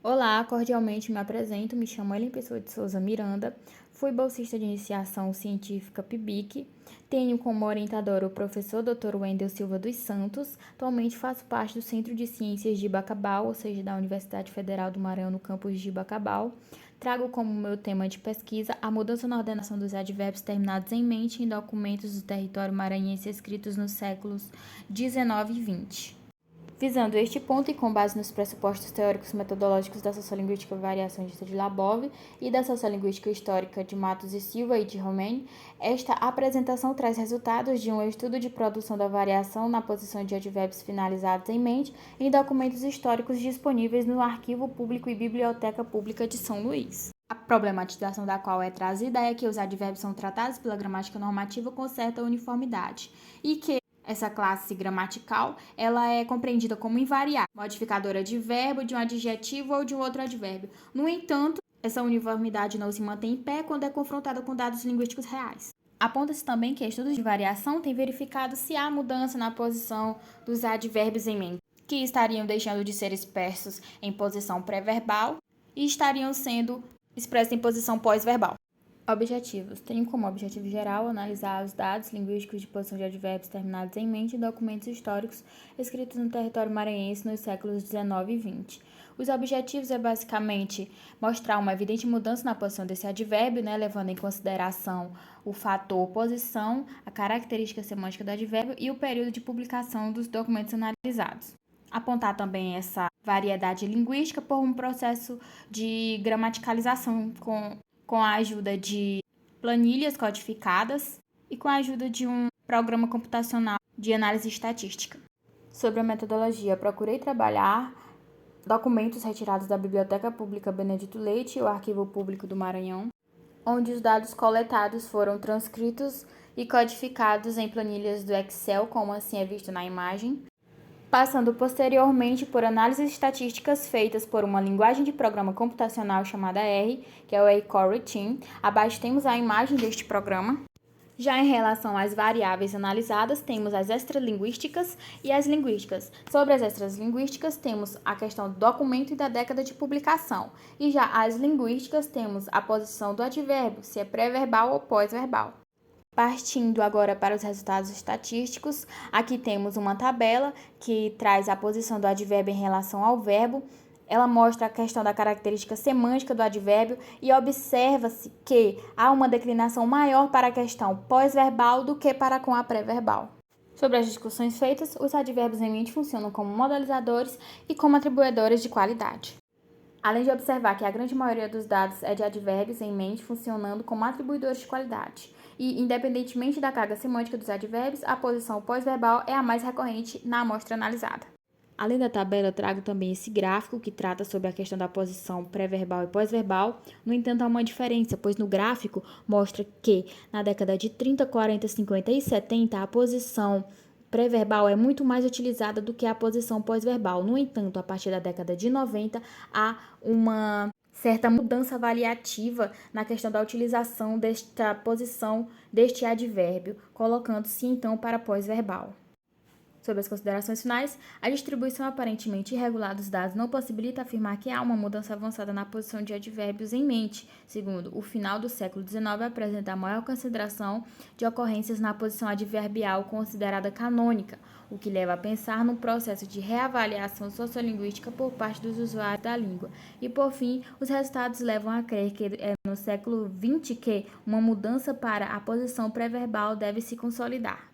Olá, cordialmente me apresento, me chamo Ellen Pessoa de Souza Miranda, fui bolsista de iniciação científica PIBIC, tenho como orientador o professor Dr. Wendel Silva dos Santos, atualmente faço parte do Centro de Ciências de Bacabal, ou seja, da Universidade Federal do Maranhão no campus de Bacabal. Trago como meu tema de pesquisa a mudança na ordenação dos advérbios terminados em mente em documentos do território maranhense escritos nos séculos XIX e XX. Visando este ponto e com base nos pressupostos teóricos metodológicos da sociolinguística variacionista de Labov e da sociolinguística histórica de Matos e Silva e de Romain, esta apresentação traz resultados de um estudo de produção da variação na posição de advérbios finalizados em mente em documentos históricos disponíveis no Arquivo Público e Biblioteca Pública de São Luís. A problematização da qual é trazida é que os advérbios são tratados pela gramática normativa com certa uniformidade e que essa classe gramatical, ela é compreendida como invariável, modificadora de verbo, de um adjetivo ou de um outro advérbio. No entanto, essa uniformidade não se mantém em pé quando é confrontada com dados linguísticos reais. Aponta-se também que estudos de variação têm verificado se há mudança na posição dos advérbios em mente, que estariam deixando de ser expressos em posição pré-verbal e estariam sendo expressos em posição pós-verbal. Objetivos. Tenho como objetivo geral analisar os dados linguísticos de posição de advérbios terminados em mente em documentos históricos escritos no território maranhense nos séculos XIX e XX. Os objetivos é basicamente mostrar uma evidente mudança na posição desse advérbio, levando em consideração o fator posição, a característica semântica do advérbio e o período de publicação dos documentos analisados. Apontar também essa variedade linguística por um processo de gramaticalização com a ajuda de planilhas codificadas e com a ajuda de um programa computacional de análise estatística. Sobre a metodologia, procurei trabalhar documentos retirados da Biblioteca Pública Benedito Leite e o Arquivo Público do Maranhão, onde os dados coletados foram transcritos e codificados em planilhas do Excel, como assim é visto na imagem, passando posteriormente por análises estatísticas feitas por uma linguagem de programa computacional chamada R, que é o R-Core Routine. Abaixo temos a imagem deste programa. Já em relação às variáveis analisadas, temos as extralinguísticas e as linguísticas. Sobre as extralinguísticas, temos a questão do documento e da década de publicação. E já as linguísticas, temos a posição do advérbio, se é pré-verbal ou pós-verbal. Partindo agora para os resultados estatísticos, aqui temos uma tabela que traz a posição do advérbio em relação ao verbo. Ela mostra a questão da característica semântica do advérbio e observa-se que há uma declinação maior para a questão pós-verbal do que para com a pré-verbal. Sobre as discussões feitas, os advérbios em mente funcionam como modalizadores e como atribuidores de qualidade. Além de observar que a grande maioria dos dados é de advérbios em mente funcionando como atribuidores de qualidade. E, independentemente da carga semântica dos advérbios, a posição pós-verbal é a mais recorrente na amostra analisada. Além da tabela, eu trago também esse gráfico que trata sobre a questão da posição pré-verbal e pós-verbal. No entanto, há uma diferença, pois no gráfico mostra que na década de 30, 40, 50 e 70, a posição pré-verbal é muito mais utilizada do que a posição pós-verbal. No entanto, a partir da década de 90, há uma certa mudança avaliativa na questão da utilização desta posição deste advérbio, colocando-se então para pós-verbal. Sobre as considerações finais, a distribuição aparentemente irregular dos dados não possibilita afirmar que há uma mudança avançada na posição de advérbios em mente. Segundo, o final do século XIX apresenta a maior concentração de ocorrências na posição adverbial considerada canônica, o que leva a pensar num processo de reavaliação sociolinguística por parte dos usuários da língua. E, por fim, os resultados levam a crer que é no século XX que uma mudança para a posição pré-verbal deve se consolidar.